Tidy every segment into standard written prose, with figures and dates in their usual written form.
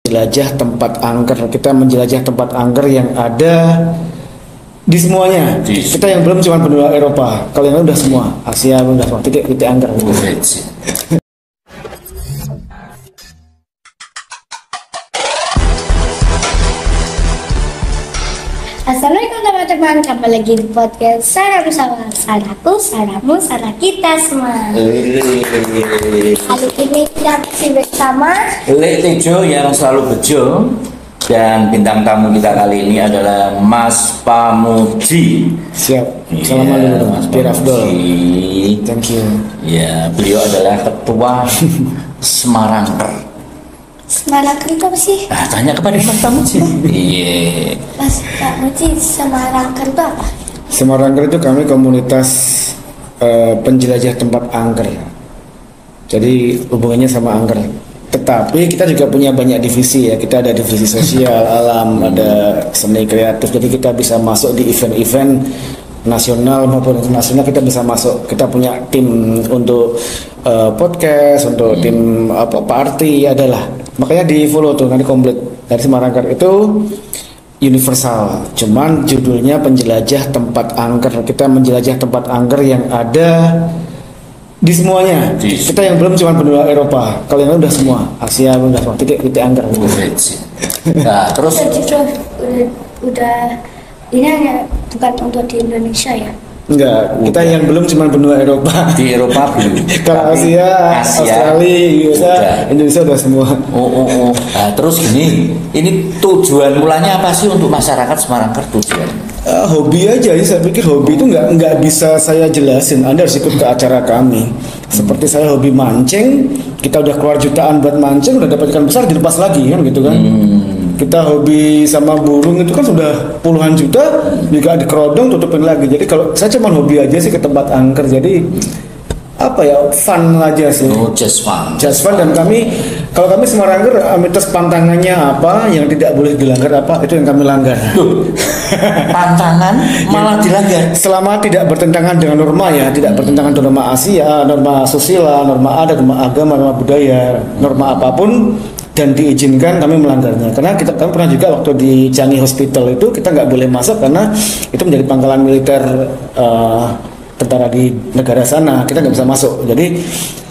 Jelajah tempat angker. Kita menjelajah tempat angker yang ada di semuanya. Kita yang belum cuma benua Eropa. Kalau yang lain udah semua. Asia udah semua. Titik angker. Assalamualaikum teman-teman, kembali lagi di podcast Sarah bersama Sarahku, Sarahmu, Sarah kita semua. Kali ini kita masih bersama Lek Tejo yang selalu bejo. Dan bintang tamu kita kali ini adalah Mas Pamuji. Siap. Salam dulu Mas Pirafdol. Thank you. Ya, beliau adalah ketua Semarangker. Semarangker itu apa sih? Tanya kepada Mas Pamuji. Iya. Mas Pamuji, Semarangker itu apa? Semarangker itu kami komunitas penjelajah tempat angker. Jadi hubungannya sama angker. Tetapi kita juga punya banyak divisi ya. Kita ada divisi sosial, alam, ada seni kreatif. Jadi kita bisa masuk di event-event nasional maupun internasional. Kita bisa masuk. Kita punya tim untuk podcast, untuk tim party adalah. Makanya di follow tuh nanti komplit. Dari Semarangker itu universal. Cuman judulnya penjelajah tempat angker. Kita menjelajah tempat angker yang ada di semuanya. Kita yang belum cuma benua Eropa. Kalau yang lain udah semua. Asia udah semua. Titik angker. Nah, terus udah ini hanya bukan untuk di Indonesia ya? Enggak, kita yang belum cuma benua Eropa. di Eropa belum. Kalau Asia, Australia, USA, Indonesia udah semua. Nah, terus gini, ini tujuan mulanya apa sih untuk masyarakat Semarangker tujuan? Hobi aja sih, saya pikir hobi itu nggak bisa saya jelasin. Anda harus ikut ke acara kami. Seperti saya hobi mancing, kita udah keluar jutaan buat mancing, udah dapat ikan besar dilepas lagi kan gitu kan. Kita hobi sama burung itu kan sudah puluhan juta, juga di kerodong tutupin lagi. Jadi kalau saya cuma hobi aja sih ke tempat angker. Jadi apa ya, fun aja sih. Just fun. Just fun. Dan kalau kami Semarangker, mitos pantangannya apa yang tidak boleh dilanggar apa, itu yang kami langgar. Pantangan malah dilanggar. Selama tidak bertentangan dengan norma ya, tidak bertentangan dengan norma Asia, norma susila, norma adat, norma agama, norma budaya, norma apapun dan diizinkan, kami melanggarnya. Karena kami pernah juga waktu di Changi Hospital itu kita nggak boleh masuk karena itu menjadi pangkalan militer tentara di negara sana, kita nggak bisa masuk. Jadi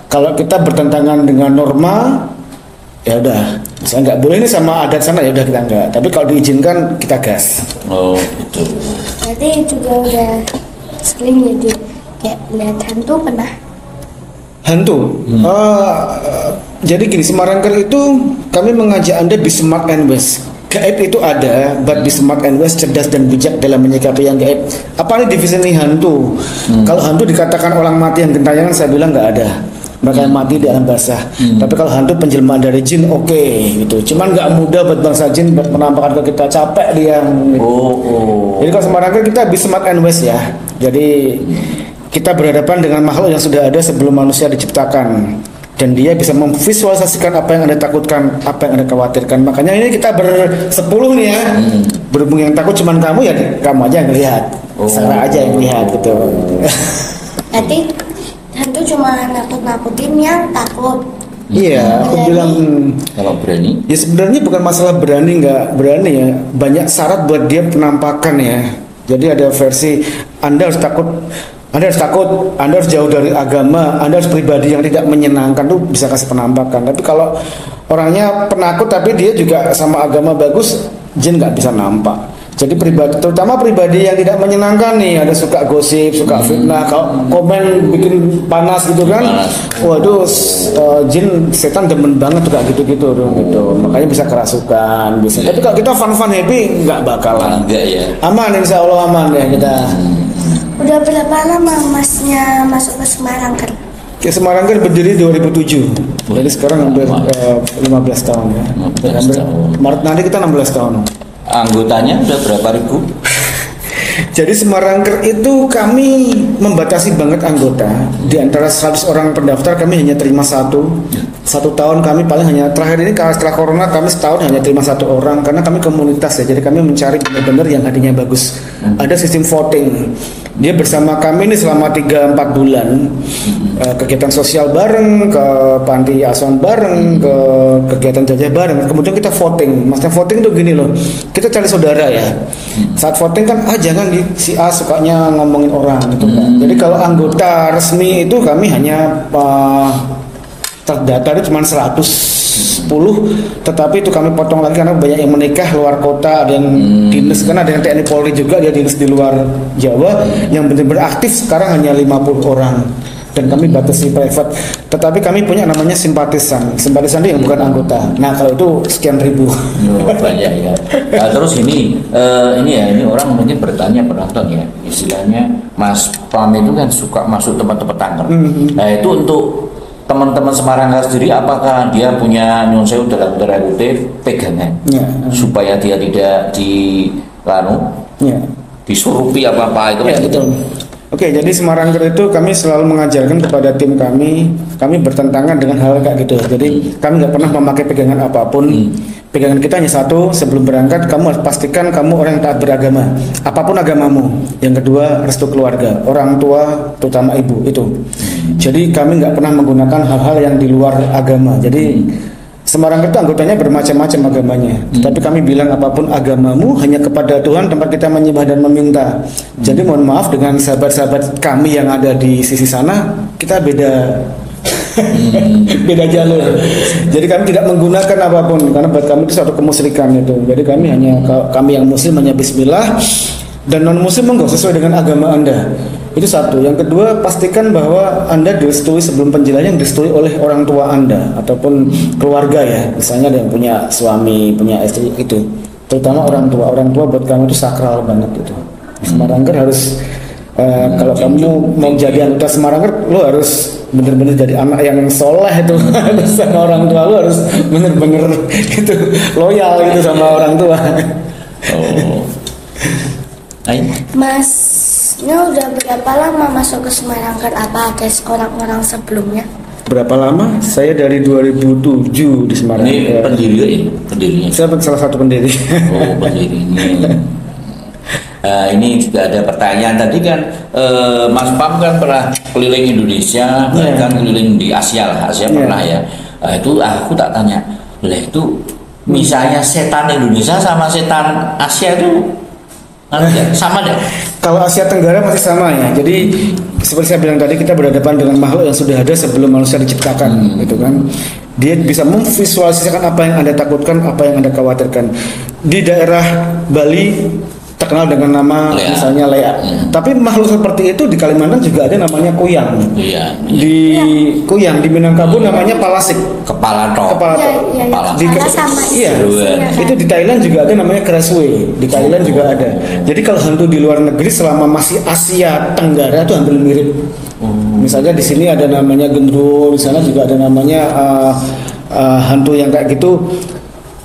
kalau kita bertentangan dengan norma, ya udah, misalnya nggak boleh ini sama adat sana, ya udah kita nggak. Tapi kalau diizinkan kita gas. Oh gitu. Berarti juga udah sering jadi kayak lihat hantu pernah? Hantu. Jadi gini, Semarangker itu kami mengajak Anda be smart and wise. Gaib itu ada, but be smart and wise, cerdas dan bijak dalam menyikapi yang gaib. Apa nih divisi ini hantu? Kalau hantu dikatakan orang mati yang gentayangan, saya bilang nggak ada. Mereka yang mati di alam basah. Tapi kalau hantu penjelmaan dari jin, oke, gitu. Cuman nggak mudah buat bangsa jin buat menampakkan ke kita, capek dia. Gitu. Jadi kalau Semarangker kita be smart and wise ya. Jadi kita berhadapan dengan makhluk yang sudah ada sebelum manusia diciptakan. Dan dia bisa memvisualisasikan apa yang Anda takutkan, apa yang Anda khawatirkan. Makanya ini kita bersepuluh nih ya. Berhubung yang takut cuman kamu, ya kamu aja yang lihat. Sarah aja yang lihat gitu. Berarti hantu cuma nakut-nakutin yang takut. Iya, aku bilang Kalau berani? ya sebenarnya bukan masalah berani nggak berani ya. Banyak syarat buat dia penampakan ya. Jadi ada versi Anda harus takut, Anda harus jauh dari agama, Anda harus pribadi yang tidak menyenangkan, tuh bisa kasih penampakan. Tapi kalau orangnya penakut tapi dia juga sama agama bagus, jin nggak bisa nampak. Jadi terutama pribadi yang tidak menyenangkan nih, ada suka gosip, suka fitnah, kalau komen bikin panas gitu kan, waduh, jin setan demen banget tuh kayak gitu-gitu, gitu. Makanya bisa kerasukan, bisa. Tapi kalau kita fun happy nggak bakalan. Enggak ya. Aman, insya Allah aman ya kita. Udah berapa lama masnya masuk ke Semarangker? Ke Semarangker berdiri 2007. Jadi sekarang hampir 15 tahun ya. 15 tahun. Maret nanti kita 16 tahun. Anggotanya udah berapa ribu? Jadi Semarangker itu kami membatasi banget anggota. Di antara 100 orang pendaftar kami hanya terima satu tahun kami paling hanya terakhir ini setelah corona kami setahun hanya terima 1 orang karena kami komunitas ya. Jadi kami mencari benar-benar yang hadinya bagus. Ada sistem voting. Dia bersama kami ini selama 3-4 bulan kegiatan sosial bareng, ke panti asuhan bareng, ke kegiatan jajah bareng. Kemudian kita voting. Maksudnya voting itu gini loh. Kita cari saudara ya. Saat voting kan jangan si A sukanya ngomongin orang gitu kan. Jadi kalau anggota resmi itu kami hanya terdata itu cuma 110, tetapi itu kami potong lagi karena banyak yang menikah luar kota, ada yang dinas, karena ada yang TNI Polri juga dia dinas di luar Jawa, yang benar-benar aktif sekarang hanya 50 orang dan kami batasi private. Tetapi kami punya namanya simpatisan itu yang bukan anggota. Nah kalau itu sekian ribu. Banyak ya. Nah, terus ini orang mungkin bertanya, penonton ya, istilahnya Mas Pam itu kan suka masuk tempat-tempat angker. Nah itu untuk teman-teman Semarangker sendiri, apakah dia punya nyonsewu dalam tanda kutip pegangan supaya dia tidak disurupi apa-apa itu ya, betul. Oke, jadi Semarangker itu kami selalu mengajarkan kepada tim kami bertentangan dengan hal kayak gitu. Jadi kami nggak pernah memakai pegangan apapun. Pegangan kita hanya satu, sebelum berangkat kamu harus pastikan kamu orang yang taat beragama, apapun agamamu. Yang kedua, restu keluarga, orang tua, terutama ibu itu. Jadi kami nggak pernah menggunakan hal-hal yang di luar agama. Jadi Semarangker itu anggotanya bermacam-macam agamanya. Tapi kami bilang apapun agamamu, hanya kepada Tuhan tempat kita menyembah dan meminta. Jadi mohon maaf dengan sahabat-sahabat kami yang ada di sisi sana, kita beda beda jalur. Jadi kami tidak menggunakan apapun karena buat kami itu satu kemusyrikan itu. Jadi kami yang muslim hanya bismillah, dan non muslim enggak sesuai dengan agama Anda. Itu satu. Yang kedua, pastikan bahwa Anda direstui sebelum penjelasan, direstui oleh orang tua Anda ataupun keluarga ya. Misalnya ada yang punya suami, punya istri itu. Terutama orang tua. Orang tua buat kamu itu sakral banget itu. Semarangker harus kalau kamu mau jadi anggota Semarangker, lo harus bener-bener jadi anak yang soleh itu. Sama orang tua lo harus bener-bener itu loyal gitu sama orang tua. Masnya udah berapa lama masuk ke Semarangker? Apa ada orang-orang sebelumnya? Berapa lama? Saya dari 2007 di Semarang. Ini pendirinya. Saya salah satu pendiri. Oh, pendirinya. Ini juga ada pertanyaan tadi kan, Mas Pam kan pernah keliling Indonesia, bahkan keliling di Asia lah, pernah ya. Itu aku tak tanya, itu misalnya setan Indonesia sama setan Asia itu sama deh. Kalau Asia Tenggara masih sama ya. Jadi seperti saya bilang tadi, kita berhadapan dengan makhluk yang sudah ada sebelum manusia diciptakan, gitu kan. Dia bisa memvisualisasikan apa yang Anda takutkan, apa yang Anda khawatirkan. Di daerah Bali terkenal dengan nama misalnya Lea. Tapi makhluk seperti itu di Kalimantan juga ada namanya kuyang. Di kuyang di Minangkabau namanya palasik. Kepala tok. Itu di Thailand juga ada namanya Kreswe. Di Thailand juga ada. Jadi kalau hantu di luar negeri selama masih Asia Tenggara itu hampir mirip. Misalnya di sini ada namanya gendro, di sana juga ada namanya hantu yang kayak gitu.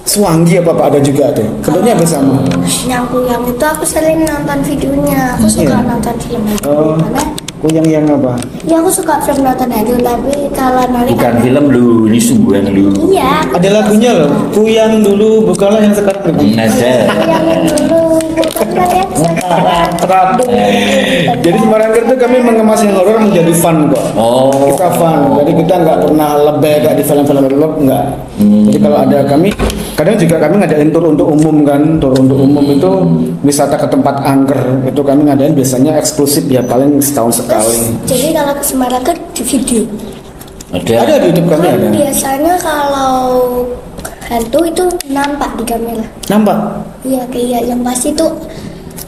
Suwangi apa ada juga tuh. Bentuknya hampir sama. Yang kuyang itu aku sering nonton videonya. Aku suka nonton film itu. Kuyang yang apa? Ya aku suka film nonton itu, tapi kalau nanti bukan film lu, ini sungguhan lu. Iya. Ada lagunya loh. Kuyang dulu bukanlah yang sekarang. Ada. Kuyang dulu bukanlah yang sekarang. Jadi Semarangker itu kami mengemas yang horor menjadi fun kok. Kita fun. Jadi kita nggak pernah lebih kayak di film-film horor, nggak. Jadi kalau ada kami, kadang juga kami ngadain tur untuk umum kan. Tur untuk umum itu wisata ke tempat angker itu kami ngadain biasanya eksklusif ya, paling setahun sekali. Jadi kalau ke Semarangker di video. Ada di YouTube kami ada. Biasanya kalau hantu itu nampak di kamera. Nampak? Iya, kayak yang pasti tuh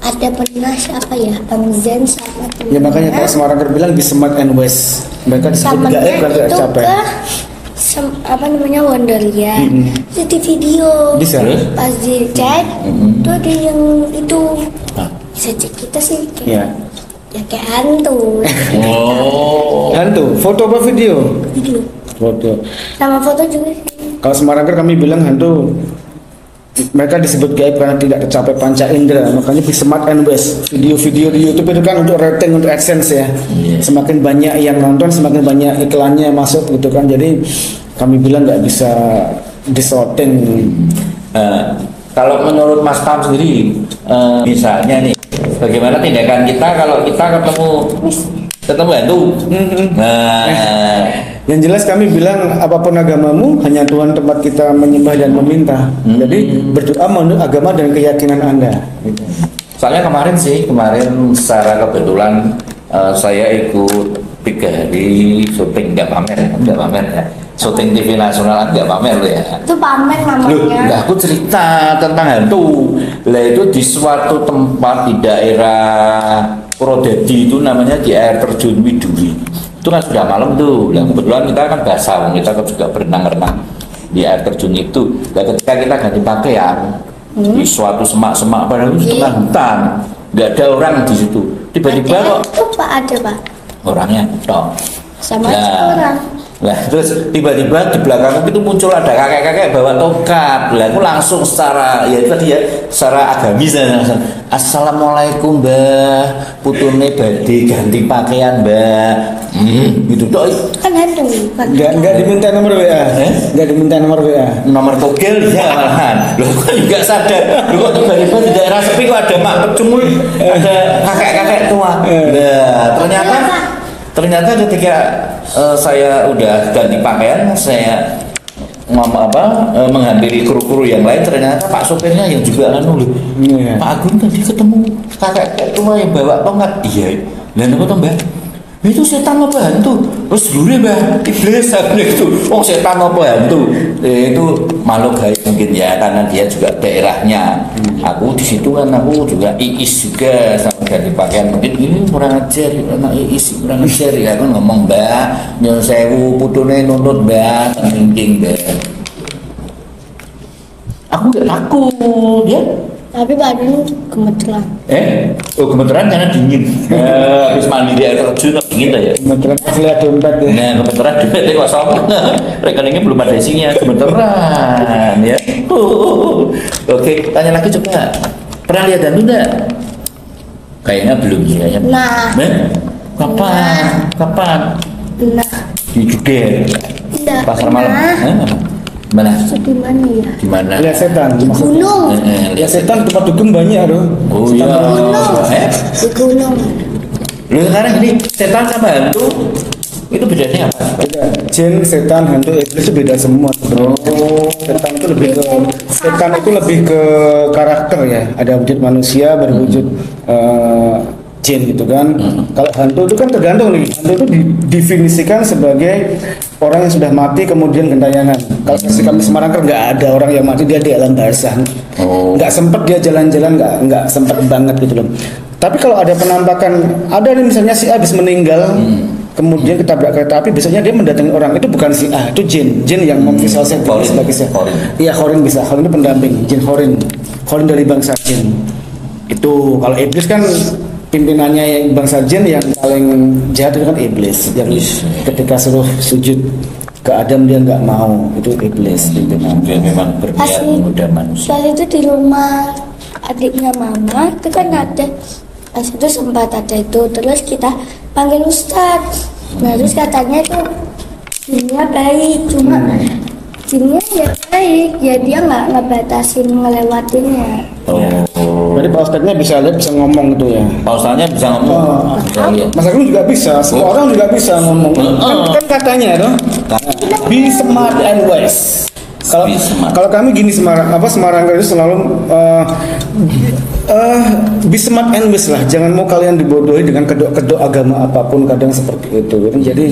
ada pernah siapa ya, Bang Zen sama temennya. Ya makanya kalau Semarangker bilang di Smart and West. Mereka disebut gaib kan tidak capek. Apa namanya Wonderlia. Itu di video. Bisa. Pas dicek, tuh ada yang itu. Bisa cek kita sih. Ya kayak hantu. Hantu. Foto apa video? Video. Foto. Sama foto juga sih. Kalau Semarangker kami bilang hantu mereka disebut gaib karena tidak tercapai panca indera. Makanya Be Smart and Wise, video-video di YouTube itu kan untuk rating, untuk AdSense ya. Semakin banyak yang nonton, semakin banyak iklannya masuk gitu kan. Jadi kami bilang nggak bisa disorting. Kalau menurut Mas Pam sendiri, misalnya nih, bagaimana tindakan kita kalau kita ketemu hantu? Yang jelas kami bilang apapun agamamu, hanya Tuhan tempat kita menyembah dan meminta. Jadi berdoa menurut agama dan keyakinan Anda. Soalnya kemarin secara kebetulan saya ikut 3 hari syuting, nggak pamer ya. Syuting TV nasional nggak pamer ya. Itu pamer Loh, namanya. aku cerita tentang hantu. Lah itu di suatu tempat di daerah Purwodadi itu namanya di air terjun Widuri. Itu kan sudah malam tuh. Nah, kebetulan kita kan basah, kita kan juga berenang-renang di air terjun itu. Nah, ketika kita ganti pakaian di suatu semak-semak padahal itu tengah hutan, nggak ada orang di situ. Tiba-tiba kok Itu Pak ada Pak. orangnya tok. Sama Nah, orang. Nah, terus tiba-tiba di belakangku itu muncul ada kakek-kakek bawa tongkat. Lah aku langsung secara ya itu tadi ya, secara agamis langsung, Assalamualaikum Mbah, putune badhe ganti pakaian Mbah. Gitu toh. Kan hantu. Nggak diminta nomor WA. Nggak diminta nomor WA. Nomor togel ya malahan. Loh kok juga sadar. Loh kok tiba-tiba di daerah sepi kok ada mak pecumul, ada kakek-kakek tua. Nah, ternyata ketika saya udah ganti pakaian, saya menghampiri kru-kru yang lain, ternyata Pak sopirnya yang juga Pak Agung tadi ketemu kakek tua yang bawa tongkat. Iya. Dan apa tuh Mbak? Itu setan apa hantu? Terus dulu Mbak, iblis itu. Oh setan apa hantu? Itu makhluk gaib mungkin ya, karena dia juga daerahnya. Aku di situ kan aku juga iis juga sama ganti pakaian. Mungkin ini kurang ajar, anak iis kurang ajar ya. Aku ngomong Mbak, nyuwun sewu putune nuntut Mbak, penting Mbak. Aku nggak takut ya. Tapi badannya gemeteran. Gemeteran karena dingin. Habis mandi di air terjun dingin lah ya. Gemeteran pas lihat dompet ya. Nah, gemeteran dompetnya kosong. Rekeningnya belum ada isinya, gemeteran ya. Oke, tanya lagi coba. Pernah lihat hantu enggak? Kayaknya belum sih kayaknya. Nah. Kapan? Nah. Di Juger. Tidak. Pasar malam. Mana? Di mana ya? Di mana? Lihat setan. Di gunung. Ya setan tempat dukun banyak tuh. Oh iya. Di gunung. Lu sekarang ini setan sama hantu itu bedanya apa? Beda. Jin, setan, hantu, iblis itu beda semua. Setan itu lebih ke karakter ya. Ada wujud manusia, berwujud jin gitu kan. Kalau hantu itu kan tergantung nih. Hantu itu didefinisikan sebagai orang yang sudah mati kemudian gentayangan. Kalau kami Semarang kan nggak ada orang yang mati, dia di alam barzah. Nggak sempet dia jalan-jalan, nggak sempet banget gitu loh. Tapi kalau ada penampakan, ada nih misalnya si A habis meninggal, kemudian ketabrak kereta api, biasanya dia mendatangi orang, itu bukan si A, itu jin yang memvisualisasi sebagai si A. Iya, Khorin bisa, Khorin itu pendamping, jin Khorin dari bangsa jin. Itu kalau iblis kan pimpinannya yang bangsa jin yang paling jahat itu kan iblis, yang ketika suruh sujud ke Adam dia nggak mau, itu iblis pimpinan. Dia memang berniat menggoda manusia. Pas itu di rumah adiknya mama itu kan ada, pas itu sempat ada itu, terus kita panggil Ustadz. Nah terus katanya itu jinnya baik, cuma jinnya ya baik, ya dia nggak ngebatasin ngelewatinnya. Jadi Pak Ustadznya bisa lihat, bisa ngomong gitu ya. Pak Ustadznya bisa ngomong. Mas Agung juga bisa, semua orang juga bisa ngomong. Kan katanya tuh, be smart and wise. Kalau kami gini Semarang itu selalu be smart and wise lah. Jangan mau kalian dibodohi dengan kedok-kedok agama apapun, kadang seperti itu. Jadi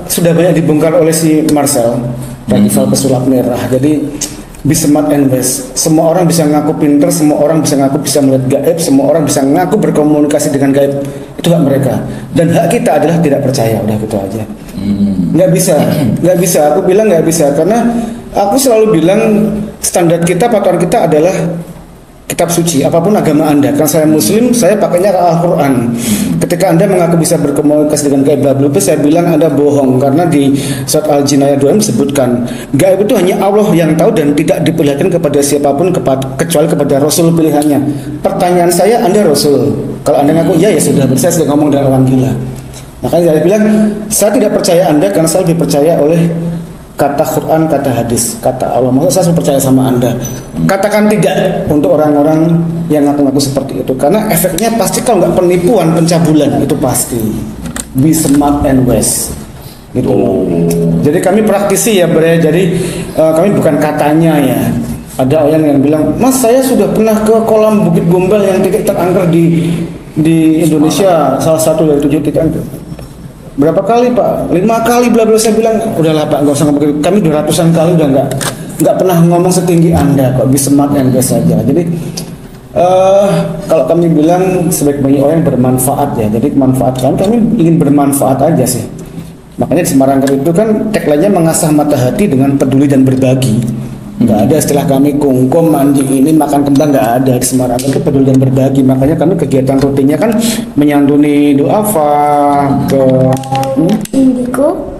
sudah banyak dibongkar oleh si Marcel radikal pesulap merah. Jadi be smart and wise. Semua orang bisa ngaku pinter, semua orang bisa ngaku bisa melihat gaib, semua orang bisa ngaku berkomunikasi dengan gaib. Itu hak mereka. Dan hak kita adalah tidak percaya. Udah gitu aja. Nggak bisa. Aku bilang nggak bisa karena aku selalu bilang standar kita, patokan kita adalah kitab suci, apapun agama Anda. Karena saya Muslim, saya pakainya Al-Quran. Ketika Anda mengaku bisa berkomunikasi dengan gaib, saya bilang Anda bohong. Karena di surat Al-Jin ayat 2 disebutkan gaib itu hanya Allah yang tahu dan tidak diperlihatkan kepada siapapun kecuali kepada Rasul pilihannya. Pertanyaan saya, Anda Rasul? Kalau Anda ngaku ya sudah, saya sudah ngomong dengan orang gila. Makanya saya bilang saya tidak percaya Anda karena saya lebih percaya oleh kata Quran, kata hadis, kata Allah. Maksudnya saya percaya sama Anda. Katakan tidak untuk orang-orang yang ngaku-ngaku seperti itu. Karena efeknya pasti kalau nggak penipuan, pencabulan itu pasti. Be smart and wise. Gitu. Jadi kami praktisi ya, Bre. Jadi kami bukan katanya ya. Ada orang yang bilang, Mas saya sudah pernah ke kolam Bukit Gombal yang titik terangker di Indonesia, salah satu dari 7 titik angker. Berapa kali Pak? 5 kali bla bla. Saya bilang udahlah Pak, nggak usah ngomong. Kami 200-an kali udah nggak pernah ngomong setinggi Anda kok. Be smart and wise saja. Jadi kalau kami bilang sebaik banyak orang yang bermanfaat ya. Jadi manfaat kami ingin bermanfaat aja sih. Makanya di Semarang itu kan tagline-nya mengasah mata hati dengan peduli dan berbagi. Nggak ada istilah kami kungkum, mandi ini, makan kembang, nggak ada. Di Semarang itu peduli dan berbagi. Makanya kami kegiatan rutinnya kan menyantuni duafa ke Indigo.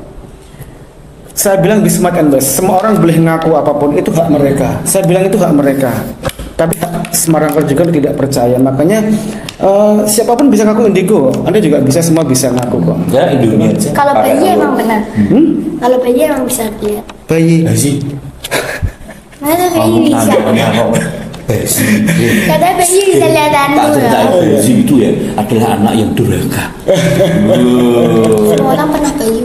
Saya bilang be smart and wise. Semua orang boleh ngaku apapun, itu hak mereka. Saya bilang itu hak mereka. Tapi Semarang juga tidak percaya. Makanya siapapun bisa ngaku indigo. Anda juga bisa, semua bisa ngaku kok. Ya Indonesia. Kalau bayi emang benar. Kalau bayi emang bisa lihat. Bayi. Masa bayi bisa? Katanya bayi bisa lihat Tak hantu cerita ya. Bayi itu ya adalah anak yang durhaka. Semua orang pernah bayi.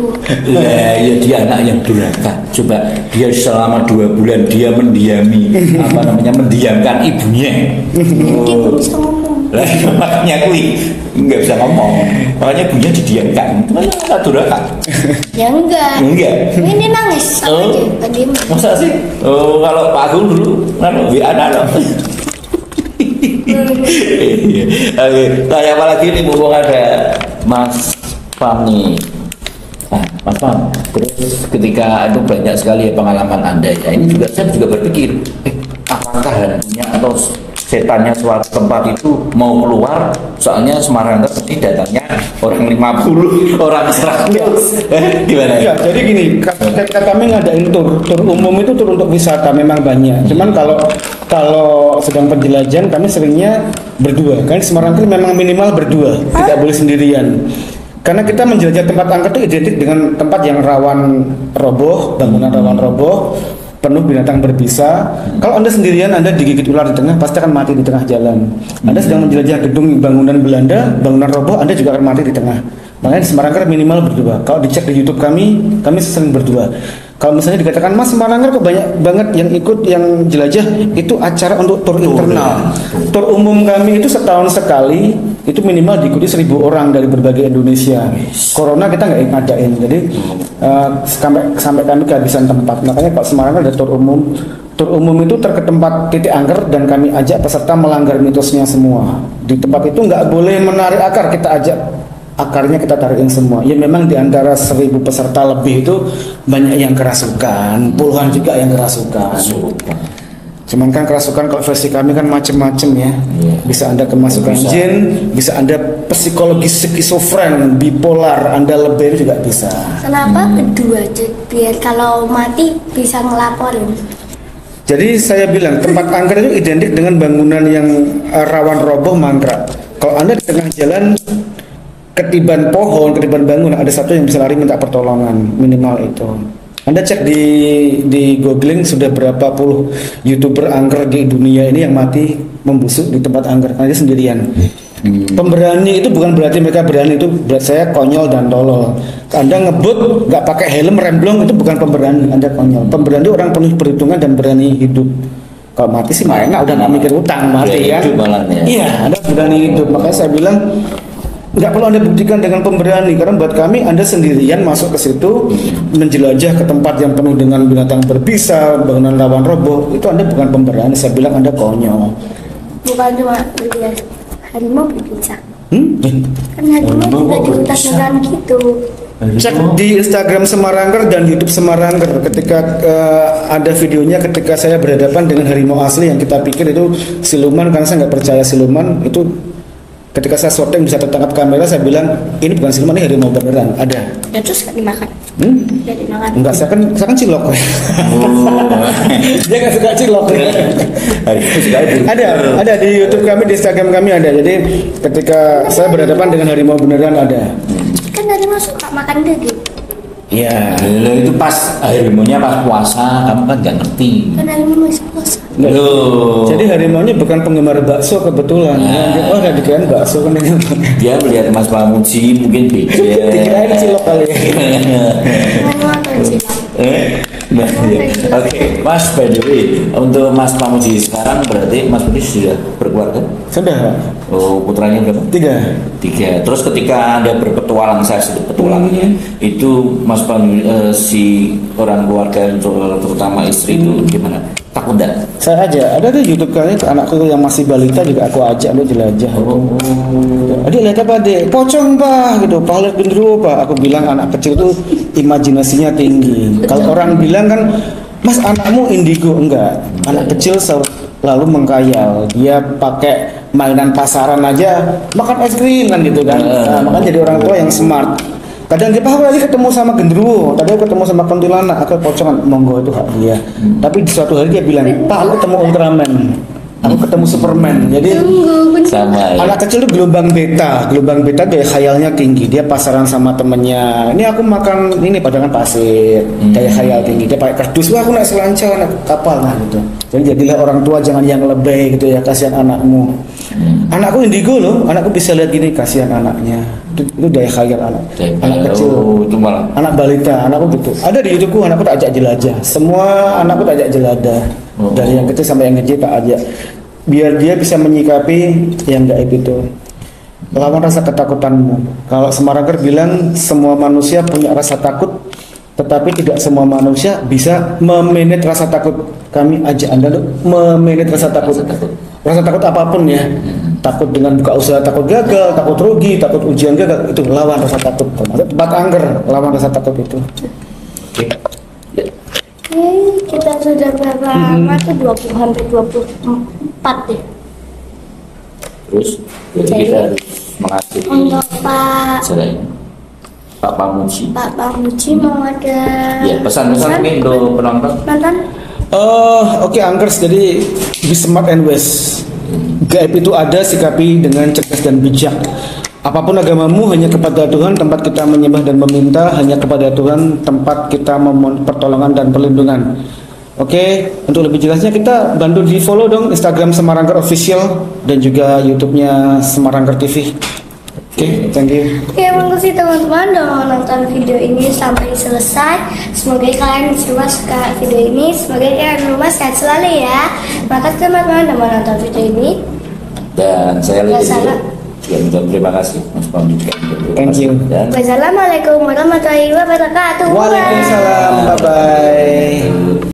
Ya dia anak yang durhaka. Coba dia selama 2 bulan dia mendiamkan ibunya. Dia belum bisa ngomong. Lah makanya kui nggak bisa ngomong. Makanya ibunya didiamkan. Mana durhaka? Ya enggak. Ini nangis sama aja. Tadi Masa sih? Oh, kalau Pak Agung dulu WA loh. Oke, tanya apa lagi nih, mumpung ada Mas Pam nih. Mas Pam, terus ketika itu banyak sekali ya pengalaman Anda ya. Ini juga saya juga berpikir, apakah hantunya atau setannya suatu tempat itu mau keluar? Soalnya Semarang pasti datangnya orang 50, orang 100. Gimana ya? Ya, jadi gini, ketika kami ngadain tur umum itu tur untuk wisata memang banyak. Cuman kalau sedang penjelajahan kami seringnya berdua. Kan Semarang itu memang minimal berdua, tidak boleh sendirian. Karena kita menjelajah tempat angker itu identik dengan tempat yang rawan roboh, bangunan rawan roboh, penuh binatang berbisa. Kalau Anda sendirian, Anda digigit ular di tengah, pasti akan mati di tengah jalan. Anda sedang menjelajah gedung bangunan Belanda, bangunan roboh, Anda juga akan mati di tengah. Makanya di Semarang minimal berdua. Kalau dicek di YouTube kami sering berdua. Kalau misalnya dikatakan Mas Semarang kok banyak banget yang ikut, yang jelajah, itu acara untuk tur internal. Tur umum kami itu setahun sekali, itu minimal diikuti 1.000 orang dari berbagai Indonesia. Corona kita nggak ngadain, jadi sampai kami kehabisan tempat. Makanya kalau Semarang ada tur umum. Tur umum itu ke tempat titik angker dan kami ajak peserta melanggar mitosnya semua. Di tempat itu nggak boleh menarik akar, kita ajak akarnya kita tarikin semua. Ya memang di antara 1.000 peserta lebih itu banyak yang kerasukan, puluhan juga yang kerasukan. Cuman kan kerasukan kalau versi kami kan macem-macem ya. Bisa Anda kemasukan jin, bisa Anda psikologis skizofren, bipolar, Anda lebih juga bisa. Kenapa berdua aja? Biar kalau mati bisa ngelaporin. Jadi saya bilang tempat angker itu identik dengan bangunan yang rawan roboh, mangkrak. Kalau Anda di tengah jalan ketiban pohon, ketiban bangunan, ada satu yang bisa lari minta pertolongan, minimal itu. Anda cek di googling sudah berapa puluh YouTuber angker di dunia ini yang mati membusuk di tempat angker, karena dia sendirian. Pemberani itu bukan berarti mereka berani, itu berarti saya konyol dan tolol. Anda ngebut nggak pakai helm remblong, itu bukan pemberani, Anda konyol. Pemberani orang penuh perhitungan dan berani hidup. Kalau mati sih mah enak, udah nggak mikir utang, mati kan? Iya, Anda berani hidup. Makanya saya bilang nggak perlu Anda buktikan dengan pemberani, karena buat kami Anda sendirian masuk ke situ menjelajah ke tempat yang penuh dengan binatang berbisa, bangunan rawan roboh, itu Anda bukan pemberani. Saya bilang Anda konyol. Bukan cuma berbiasa, harimau berbisa. Kan harimau juga di hutan beneran gitu. Cek di Instagram Semarangker dan YouTube Semarangker ketika ada videonya ketika saya berhadapan dengan harimau asli yang kita pikir itu siluman, karena saya nggak percaya siluman. Itu ketika saya syuting bisa tertangkap kamera, saya bilang ini bukan siluman, ini harimau beneran ada. Ya terus nggak dimakan? Nggak dimakan? Enggak, saya kan cilok. Dia nggak suka cilok. Ada di YouTube kami, di Instagram kami ada. Jadi ketika saya berhadapan dengan harimau beneran ada. Kan harimau suka makan daging. Iya. Itu pas harimaunya pas puasa, kamu kan nggak ngerti. Kan harimau masih puasa. Loh. Jadi harimaunya bukan penggemar bakso kebetulan. Oh, ada dikirain bakso kan ini. Dia melihat Mas Pamuji mungkin beda. Dikirain cilok kali. Harimau atau cilok? Nah, ya. Oke, Mas, by the way, untuk Mas Pamuji sekarang berarti Mas Budi sudah berkeluarga? Sudah. Oh, putranya berapa? 3. Terus ketika Anda berpetualang, saya sebut petualangnya, itu Mas Pamuji si orang keluarga terutama istri itu gimana? Takut enggak? Saya aja, ada tuh YouTube kali anakku yang masih balita juga aku ajak dia jelajah. Adik lihat apa adik? Pocong pak, gitu. Pak lihat genderuwo pak. Aku bilang anak kecil tuh imajinasinya tinggi. Kalau orang bilang kan, Mas anakmu indigo, enggak. Anak kecil selalu mengkhayal. Dia pakai mainan pasaran aja makan es krim kan gitu kan. Nah, makanya jadi orang tua yang smart. Kadang dia lagi ketemu sama genderuwo, tadi aku ketemu sama kuntilanak, aku pocongan, monggo itu hak dia. Tapi di suatu hari dia bilang, Pak aku ketemu Ultraman, aku ketemu Superman. Jadi sama ya. anak kecil itu gelombang beta dia khayalnya tinggi, dia pasaran sama temennya. Ini aku makan ini padahal kan pasir, daya khayal tinggi. Dia pakai kardus, wah aku naik selancar, naik kapal nah gitu. Jadi jadilah orang tua jangan yang lebih gitu ya, kasihan anakmu. Anakku indigo loh, anakku bisa lihat gini, kasihan anaknya. Itu daya khayal anak kecil, itu malah anak balita, anakku gitu. Ada di YouTubeku, anakku tak ajak jelajah. Semua anakku tak ajak jelajah, dari yang kecil sampai yang kecil tak ajak. Biar dia bisa menyikapi yang gaib itu. Lawan rasa ketakutanmu. Kalau Semarangker bilang semua manusia punya rasa takut, tetapi tidak semua manusia bisa memanage rasa takut. Kami ajak Anda untuk memanage rasa takut. Rasa takut apapun ya. Takut dengan buka usaha, takut gagal, takut rugi, takut ujian gagal, itu lawan rasa takut. Tempat angker, lawan rasa takut itu. Oke. Kita sudah berapa lama tuh? 20 hampir 24 deh. Terus kita harus mengakhiri Untuk Pak Pamuji. Pak Pamuji mau ada Ya, pesan-pesan mungkin untuk penonton. Nonton? Oke, Angkers, jadi be smart and wise. Gaib itu ada, sikapi dengan cerdas dan bijak. Apapun agamamu, hanya kepada Tuhan tempat kita menyembah dan meminta, hanya kepada Tuhan tempat kita memohon pertolongan dan perlindungan. Oke, untuk lebih jelasnya kita bantu di follow dong Instagram Semarangker Official dan juga YouTube-nya Semarangker TV. Oke, thank you. Oke, makasih teman-teman udah nonton video ini sampai selesai. Semoga kalian semua suka video ini. Semoga kalian di rumah sehat selalu ya. Makasih teman-teman udah menonton video ini. Dan saya terima kasih Mas Pamuji. Thank you. Dan Wassalamualaikum warahmatullahi wabarakatuh. Waalaikumsalam. Bye bye.